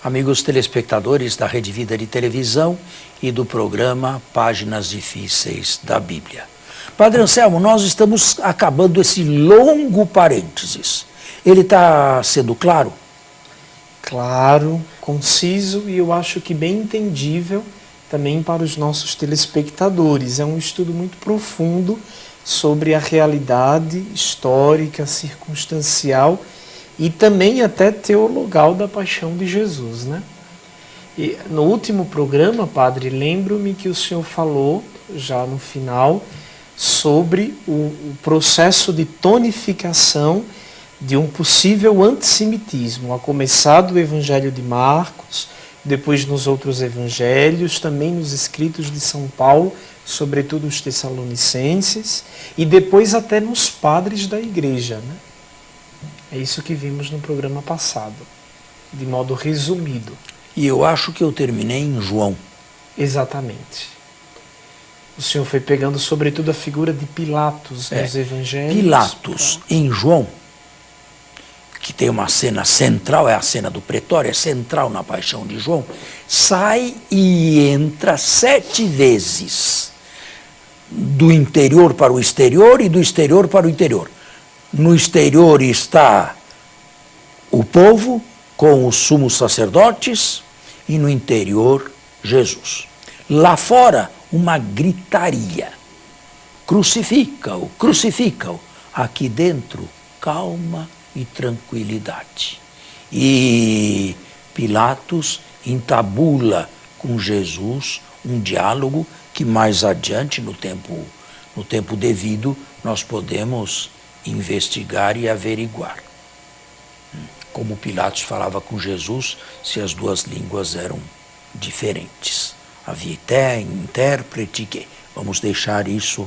Amigos telespectadores da Rede Vida de Televisão e do programa Páginas Difíceis da Bíblia. Padre Anselmo, nós estamos acabando esse longo parênteses. Ele está sendo claro? Claro, conciso e eu acho que bem entendível também para os nossos telespectadores. É um estudo muito profundo sobre a realidade histórica, circunstancial e também até teologal da paixão de Jesus, né? E no último programa, padre, lembro-me que o senhor falou, já no final, sobre o processo de tonificação de um possível antissemitismo, a começar do Evangelho de Marcos, depois nos outros evangelhos, também nos escritos de São Paulo, sobretudo os Tessalonicenses, e depois até nos padres da igreja, né? É isso que vimos no programa passado, de modo resumido. E eu acho que eu terminei em João. Exatamente. O senhor foi pegando sobretudo a figura de Pilatos nos evangelhos. Pilatos, em João, que tem uma cena central, é a cena do pretório, é central na paixão de João, sai e entra 7 vezes, do interior para o exterior e do exterior para o interior. No exterior está o povo com os sumos sacerdotes e no interior Jesus. Lá fora, uma gritaria. Crucifica-o, crucifica-o. Aqui dentro, calma e tranquilidade. E Pilatos entabula com Jesus um diálogo que mais adiante, no tempo devido, nós podemos investigar e averiguar. Como Pilatos falava com Jesus, se as duas línguas eram diferentes. Havia intérprete que... Vamos deixar isso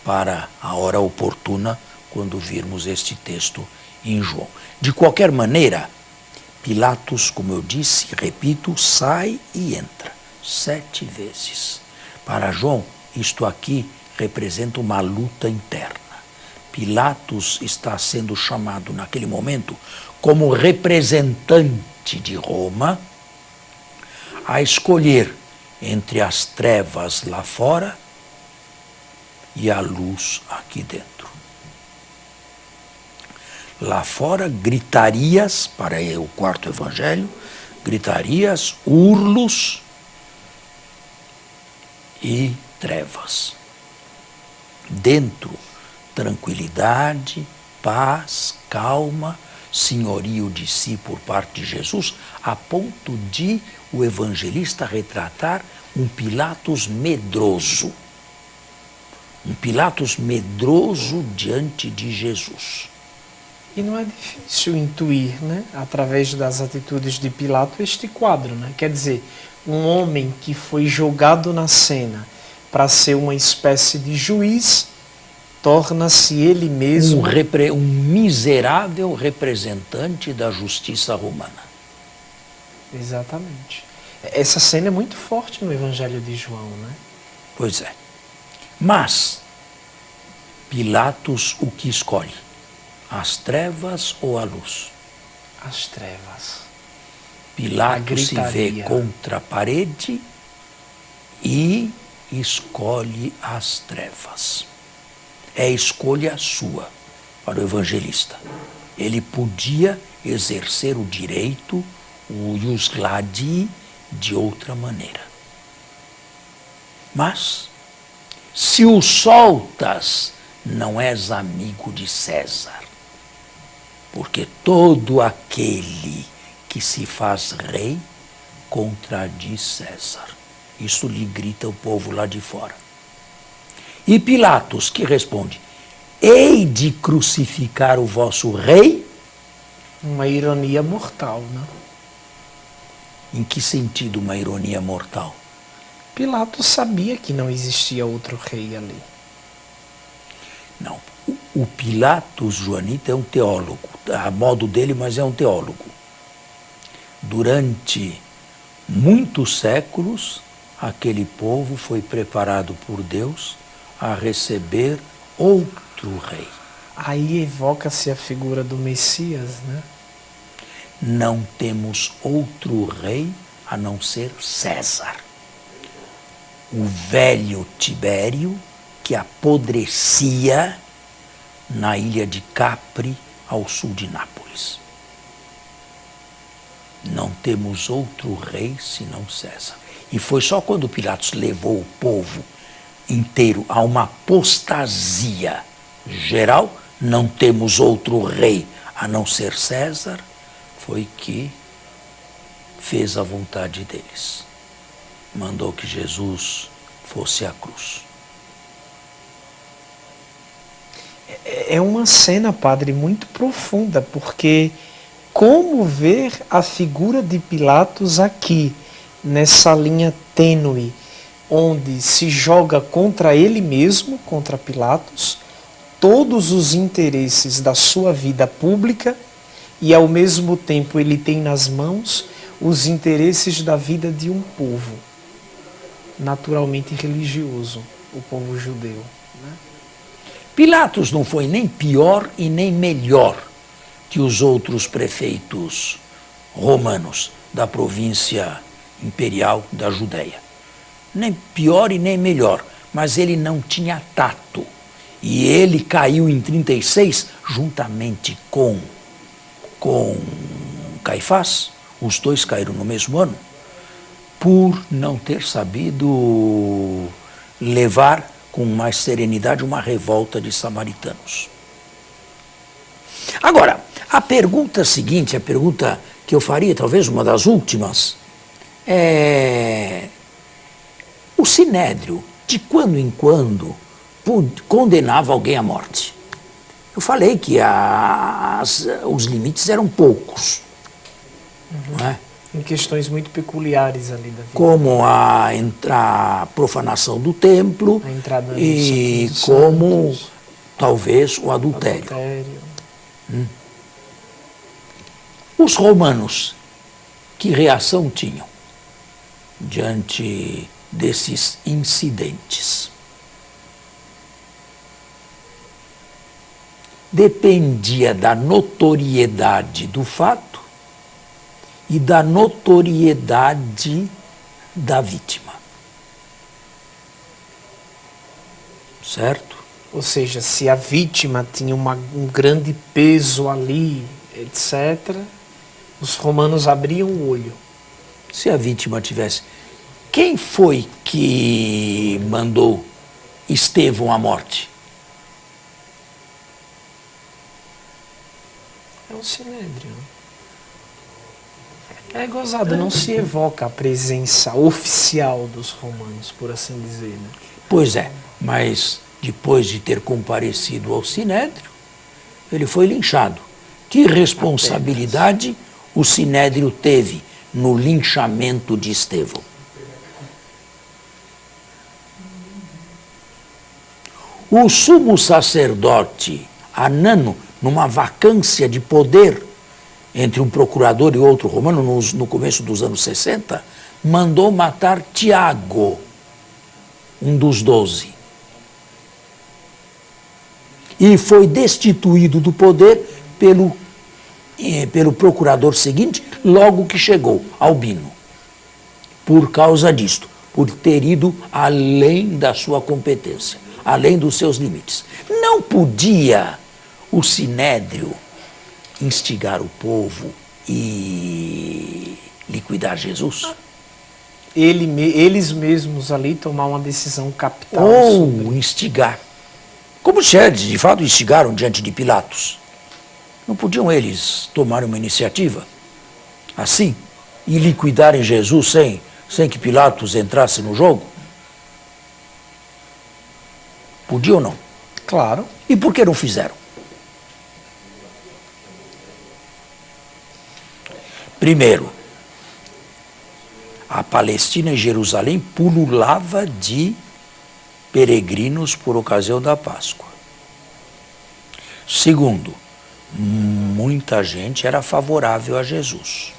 para a hora oportuna, quando virmos este texto em João. De qualquer maneira, Pilatos, como eu disse, repito, sai e entra 7 vezes. Para João, isto aqui representa uma luta interna. Pilatos está sendo chamado naquele momento como representante de Roma a escolher entre as trevas lá fora e a luz aqui dentro. Lá fora, gritarias, para o quarto evangelho, gritarias, urlos e trevas. Dentro, tranquilidade, paz, calma, senhorio de si por parte de Jesus, a ponto de o evangelista retratar um Pilatos medroso. Um Pilatos medroso diante de Jesus. E não é difícil intuir, né, através das atitudes de Pilatos, este quadro, né? Quer dizer, um homem que foi jogado na cena para ser uma espécie de juiz, torna-se ele mesmo um miserável representante da justiça romana. Exatamente. Essa cena é muito forte no Evangelho de João, né? Pois é. Mas Pilatos o que escolhe? As trevas ou a luz? As trevas. Pilatos se vê contra a parede e escolhe as trevas. É escolha sua para o evangelista. Ele podia exercer o direito, o ius gladi, de outra maneira. Mas, se o soltas, não és amigo de César. Porque todo aquele que se faz rei contradiz César. Isso lhe grita o povo lá de fora. E Pilatos, que responde: hei de crucificar o vosso rei? Uma ironia mortal, né? Em que sentido uma ironia mortal? Pilatos sabia que não existia outro rei ali. Não. O Pilatos, Joanita, é um teólogo, a modo dele, mas é um teólogo. Durante muitos séculos, aquele povo foi preparado por Deus a receber outro rei. Aí evoca-se a figura do Messias, né? não temos outro rei a não ser César. O velho Tibério, que apodrecia na ilha de Capri, ao sul de Nápoles. Não temos outro rei senão César. E foi só quando Pilatos levou o povo inteiro a uma apostasia geral, não temos outro rei a não ser César, foi que fez a vontade deles. Mandou que Jesus fosse à cruz. É uma cena, padre, muito profunda, porque como ver a figura de Pilatos aqui, nessa linha tênue, onde se joga contra ele mesmo, contra Pilatos, todos os interesses da sua vida pública e, ao mesmo tempo, ele tem nas mãos os interesses da vida de um povo, naturalmente religioso, o povo judeu. Né? Pilatos não foi nem pior e nem melhor que os outros prefeitos romanos da província imperial da Judéia. Nem pior e nem melhor, mas ele não tinha tato. E ele caiu em 36 juntamente com Caifás, os dois caíram no mesmo ano, por não ter sabido levar com mais serenidade uma revolta de samaritanos. Agora, a pergunta seguinte, a pergunta que eu faria, talvez uma das últimas, é: o Sinédrio, de quando em quando, condenava alguém à morte? Eu falei que os limites eram poucos. Não é? Em questões muito peculiares ali da vida. Como a profanação do templo e como talvez o adultério. Os romanos, que reação tinham diante desses incidentes? Dependia da notoriedade do fato e da notoriedade da vítima. Certo? Ou seja, se a vítima tinha um grande peso ali, etc., os romanos abriam o olho. Se a vítima tivesse... Quem foi que mandou Estevão à morte? É o Sinédrio. É gozado, não se evoca a presença oficial dos romanos, por assim dizer. Né? Pois é, mas depois de ter comparecido ao Sinédrio, ele foi linchado. Que responsabilidade o Sinédrio teve no linchamento de Estevão? O sumo sacerdote Anano, numa vacância de poder entre um procurador e outro romano, no começo dos anos 60, mandou matar Tiago, um dos 12. E foi destituído do poder pelo procurador seguinte, logo que chegou, Albino. Por causa disto, por ter ido além da sua competência, além dos seus limites. Não podia o Sinédrio instigar o povo e liquidar Jesus? Eles mesmos ali tomar uma decisão capital. Ou instigar. Como de fato instigaram diante de Pilatos. Não podiam eles tomarem uma iniciativa assim e liquidarem Jesus sem que Pilatos entrasse no jogo? Podiam ou não? Claro. E por que não fizeram? Primeiro, a Palestina e Jerusalém pululava de peregrinos por ocasião da Páscoa. Segundo, muita gente era favorável a Jesus.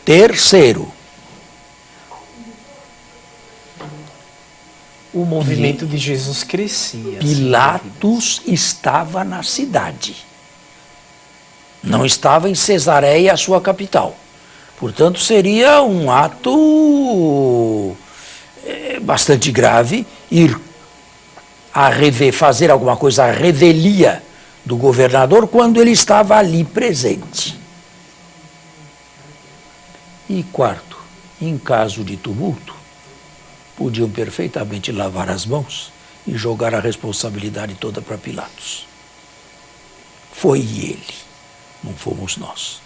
Terceiro, o movimento de Jesus crescia. Pilatos estava na cidade. Não estava em Cesareia, a sua capital. Portanto, seria um ato bastante grave ir fazer alguma coisa à revelia do governador quando ele estava ali presente. E quarto, em caso de tumulto, podiam perfeitamente lavar as mãos e jogar a responsabilidade toda para Pilatos. Foi ele, não fomos nós.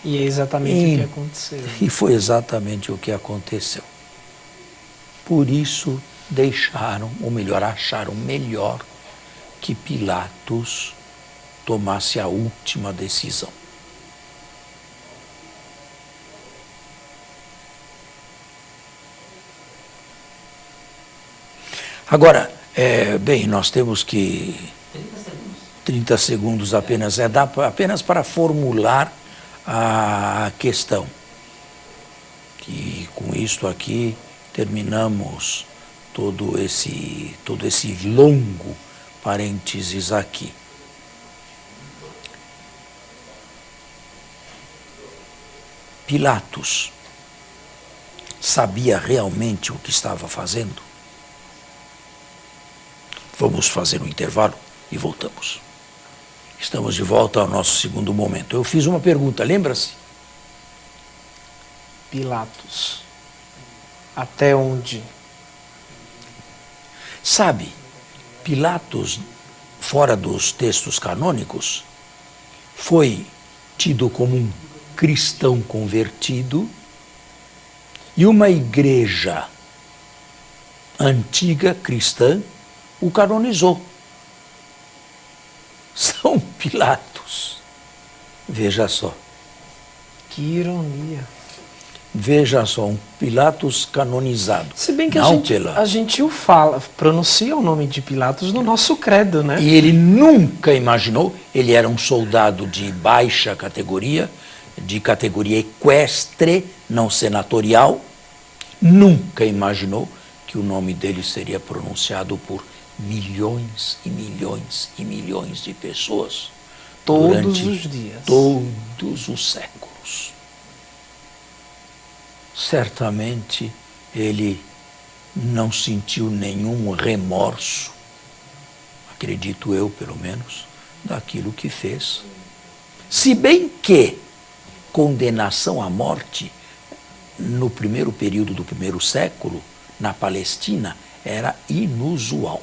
E é exatamente o que aconteceu. E foi exatamente o que aconteceu. Por isso deixaram, ou melhor, acharam melhor que Pilatos tomasse a última decisão. Agora, bem, nós temos que... 30 segundos apenas, dá apenas para formular a questão. Que com isto aqui terminamos todo esse longo parênteses aqui. Pilatos sabia realmente o que estava fazendo? Vamos fazer um intervalo e voltamos. Estamos de volta ao nosso segundo momento. Eu fiz uma pergunta, lembra-se? Pilatos. Até onde? Sabe, Pilatos, fora dos textos canônicos, foi tido como um cristão convertido e uma igreja antiga cristã o canonizou. São Pilatos. Veja só. Que ironia. Veja só, um Pilatos canonizado. Se bem que a gente o fala, pronuncia o nome de Pilatos no nosso credo, né? E ele nunca imaginou, ele era um soldado de baixa categoria, de categoria equestre, não senatorial, nunca imaginou que o nome dele seria pronunciado por milhões e milhões e milhões de pessoas todos os dias, todos os séculos. Certamente ele não sentiu nenhum remorso, acredito eu pelo menos, daquilo que fez. Se bem que condenação à morte no primeiro período do primeiro século, na Palestina, era inusual.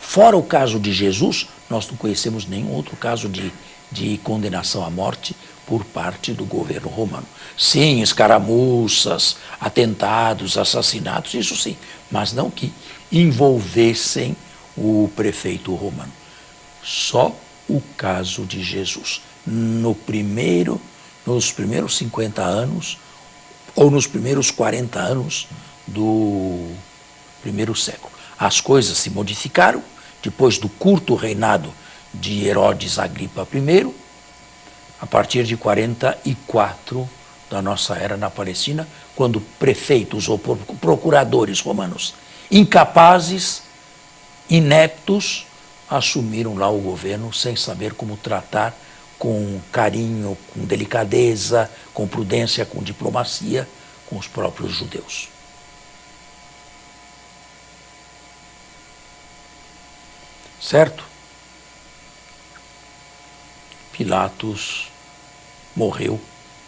Fora o caso de Jesus, nós não conhecemos nenhum outro caso de condenação à morte por parte do governo romano. Sim, escaramuças, atentados, assassinatos, isso sim, mas não que envolvessem o prefeito romano. Só o caso de Jesus. Nos primeiros 50 anos, ou nos primeiros 40 anos do primeiro século. As coisas se modificaram depois do curto reinado de Herodes Agripa I, a partir de 44 da nossa era na Palestina, quando prefeitos ou procuradores romanos incapazes, ineptos, assumiram lá o governo sem saber como tratar com carinho, com delicadeza, com prudência, com diplomacia, com os próprios judeus. Certo? Pilatos morreu,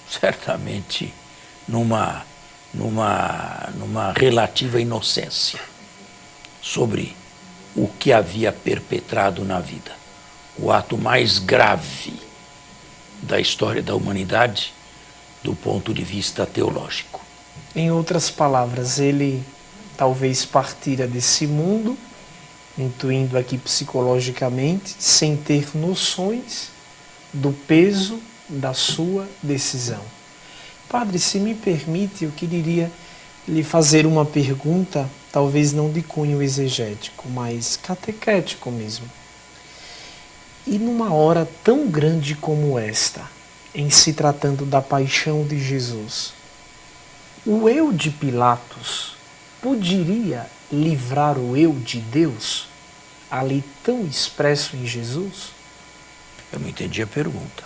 certamente, numa relativa inocência sobre o que havia perpetrado na vida. O ato mais grave da história da humanidade do ponto de vista teológico. Em outras palavras, ele talvez partira desse mundo, intuindo aqui psicologicamente, sem ter noções do peso da sua decisão. Padre, se me permite, eu queria lhe fazer uma pergunta, talvez não de cunho exegético, mas catequético mesmo. E numa hora tão grande como esta, em se tratando da paixão de Jesus, o eu de Pilatos poderia livrar o eu de Deus, ali tão expresso em Jesus? Eu não entendi a pergunta.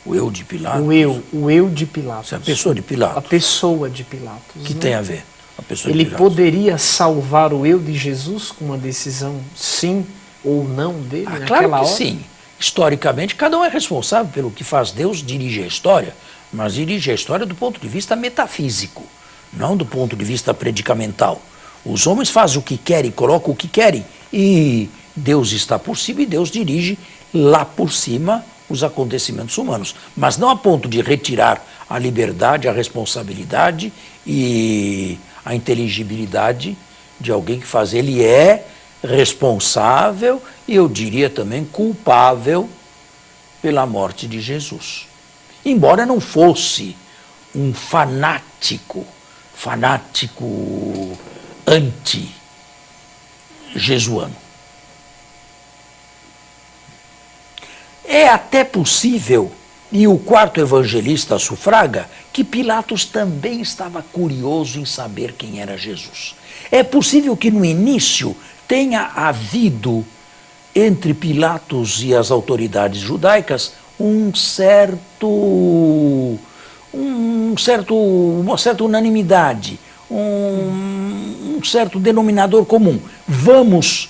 O eu de Pilatos? O eu de Pilatos. É a pessoa de Pilatos. A pessoa de Pilatos. Que né? tem a ver? A pessoa Ele de Pilatos. poderia salvar o eu de Jesus com uma decisão sim ou não dele Claro naquela que hora? sim. Historicamente, cada um é responsável pelo que faz. Deus dirige a história, mas dirige a história do ponto de vista metafísico, não do ponto de vista predicamental. Os homens fazem o que querem, colocam o que querem, e Deus está por cima e Deus dirige lá por cima os acontecimentos humanos. Mas não a ponto de retirar a liberdade, a responsabilidade e a inteligibilidade de alguém que faz. Ele é responsável e eu diria também culpável pela morte de Jesus. Embora não fosse um fanático anti-jesuano. É até possível, e o quarto evangelista sufraga, que Pilatos também estava curioso em saber quem era Jesus. É possível que no início tenha havido entre Pilatos e as autoridades judaicas uma certa unanimidade, um certo denominador comum. Vamos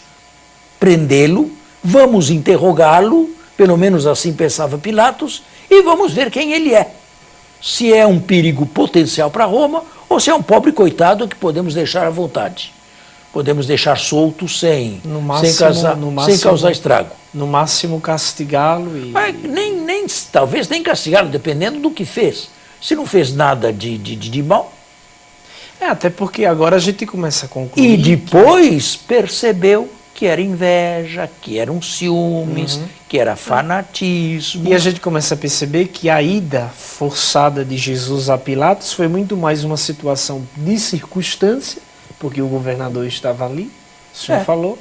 prendê-lo, vamos interrogá-lo, pelo menos assim pensava Pilatos, e vamos ver quem ele é. Se é um perigo potencial para Roma ou se é um pobre coitado que podemos deixar à vontade. Podemos deixar solto sem causar estrago. No máximo castigá-lo e... Talvez nem castigá-lo, dependendo do que fez. Se não fez nada de mal. Até porque agora a gente começa a concluir... E depois percebeu que era inveja, que eram ciúmes, que era fanatismo. E a gente começa a perceber que a ida forçada de Jesus a Pilatos foi muito mais uma situação de circunstância, porque o governador estava ali, o senhor falou,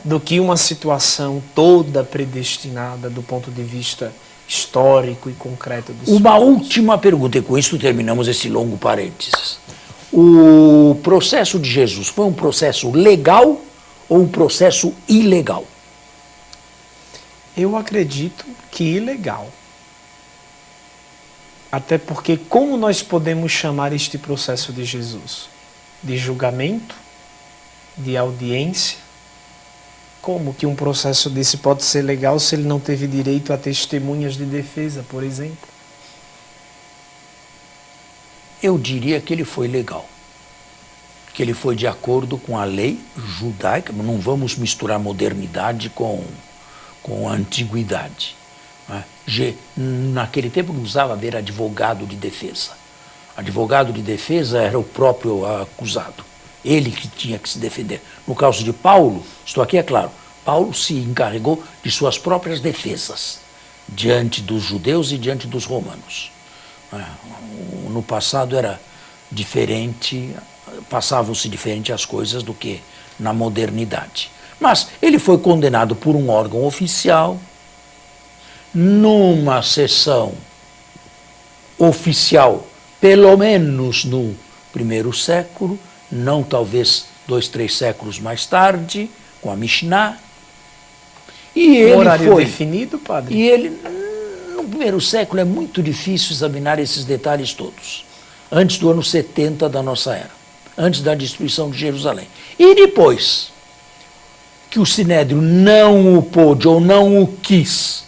do que uma situação toda predestinada do ponto de vista histórico e concreto do Uma última pergunta, e com isso terminamos esse longo parênteses. O processo de Jesus foi um processo legal ou um processo ilegal? Eu acredito que ilegal. Até porque como nós podemos chamar este processo de Jesus? De julgamento? De audiência? Como que um processo desse pode ser legal se ele não teve direito a testemunhas de defesa, por exemplo? Eu diria que ele foi legal. Que ele foi de acordo com a lei judaica. Não vamos misturar modernidade com a antiguidade. Né? Naquele tempo não usava haver advogado de defesa. Advogado de defesa era o próprio acusado. Ele que tinha que se defender. No caso de Paulo, isto aqui é claro, Paulo se encarregou de suas próprias defesas diante dos judeus e diante dos romanos. No passado era diferente, passavam-se diferente as coisas do que na modernidade. Mas ele foi condenado por um órgão oficial, numa sessão oficial, pelo menos no primeiro século, não talvez 2, 3 séculos mais tarde, com a Mishnah. E ele horário foi definido, padre? E ele, no primeiro século, é muito difícil examinar esses detalhes todos. Antes do ano 70 da nossa era, antes da destruição de Jerusalém. E depois que o Sinédrio não o pôde ou não quis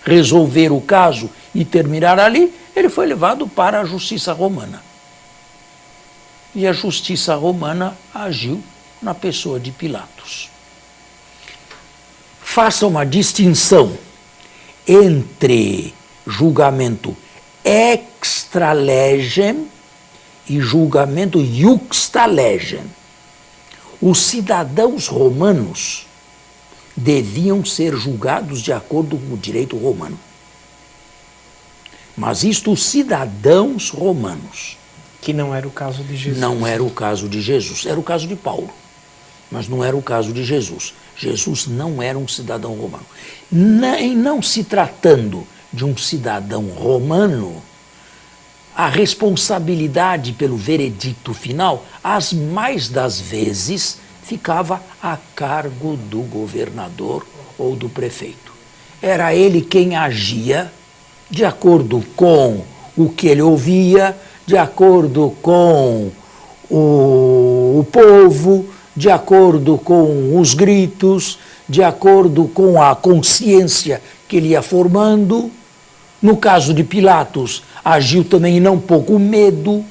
resolver o caso e terminar ali, ele foi levado para a justiça romana. E a justiça romana agiu na pessoa de Pilatos. Faça uma distinção entre julgamento extra legem e julgamento iuxta legem. Os cidadãos romanos deviam ser julgados de acordo com o direito romano. Mas isto os cidadãos romanos. Que não era o caso de Jesus. Não era o caso de Jesus, era o caso de Paulo, mas não era o caso de Jesus. Jesus não era um cidadão romano. Em não se tratando de um cidadão romano, a responsabilidade pelo veredicto final, as mais das vezes, ficava a cargo do governador ou do prefeito. era ele quem agia de acordo com o que ele ouvia, de acordo com o povo, de acordo com os gritos, de acordo com a consciência que ele ia formando. No caso de Pilatos, agiu também não pouco medo,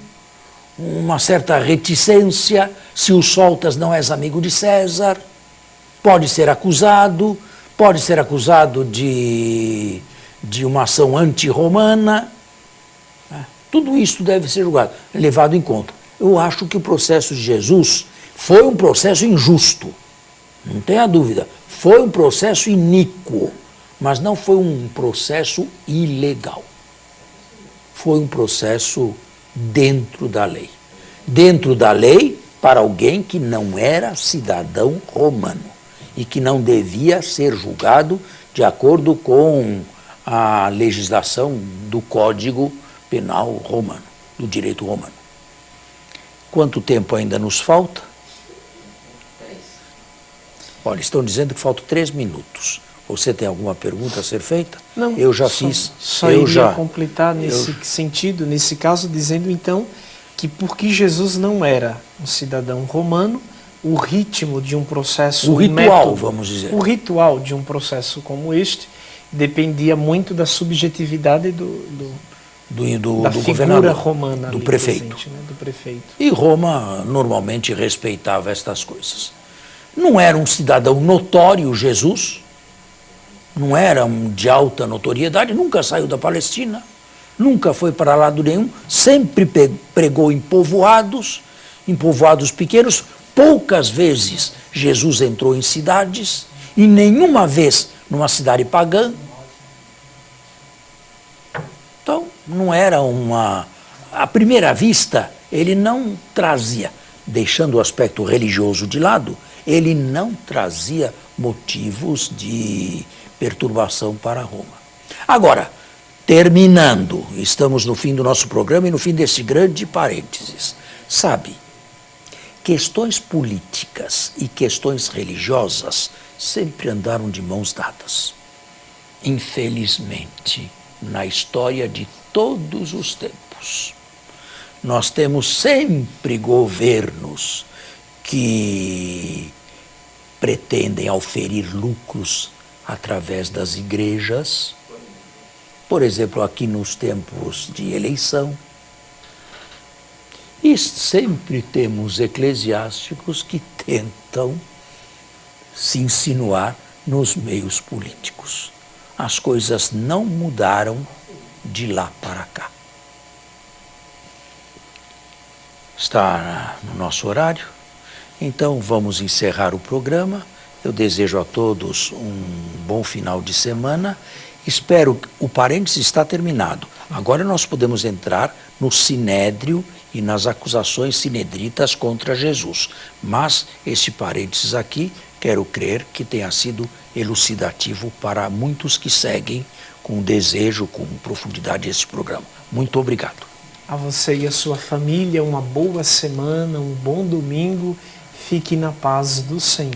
uma certa reticência. Se o soltas, não és amigo de César. Pode ser acusado de uma ação anti-romana. Tudo isso deve ser julgado, levado em conta. Eu acho que o processo de Jesus foi um processo injusto, não tenha dúvida. Foi um processo iníquo, mas não foi um processo ilegal. Foi um processo dentro da lei. Dentro da lei para alguém que não era cidadão romano e que não devia ser julgado de acordo com a legislação do Código Penal romano, do direito romano. Quanto tempo ainda nos falta? 3. Olha, estão dizendo que faltam 3 minutos. Você tem alguma pergunta a ser feita? Não, eu já fiz. Só iria completar nesse sentido, nesse caso, dizendo então que porque Jesus não era um cidadão romano, o ritmo de um processo... O ritual, vamos dizer. O ritual de um processo como este dependia muito da subjetividade da figura romana, do prefeito. Presente, né? Do prefeito. E Roma normalmente respeitava estas coisas. Não era um cidadão notório, Jesus, não era de alta notoriedade, nunca saiu da Palestina, nunca foi para lado nenhum, sempre pregou em povoados pequenos. Poucas vezes Jesus entrou em cidades, e nenhuma vez numa cidade pagã. Então, não era à primeira vista, ele não trazia, deixando o aspecto religioso de lado, ele não trazia motivos de perturbação para Roma. Agora, terminando, estamos no fim do nosso programa e no fim desse grande parênteses. Sabe, questões políticas e questões religiosas sempre andaram de mãos dadas. Infelizmente, na história de todos os tempos, nós temos sempre governos que pretendem auferir lucros através das igrejas. Por exemplo, aqui nos tempos de eleição. E sempre temos eclesiásticos que tentam se insinuar nos meios políticos. As coisas não mudaram de lá para cá. Está no nosso horário, então vamos encerrar o programa. Eu desejo a todos um bom final de semana. Espero que o parênteses está terminado. Agora nós podemos entrar no sinédrio e nas acusações sinedritas contra Jesus. Mas esse parênteses aqui, quero crer que tenha sido elucidativo para muitos que seguem com desejo, com profundidade esse programa. Muito obrigado. A você e a sua família, uma boa semana, um bom domingo. Fique na paz do Senhor.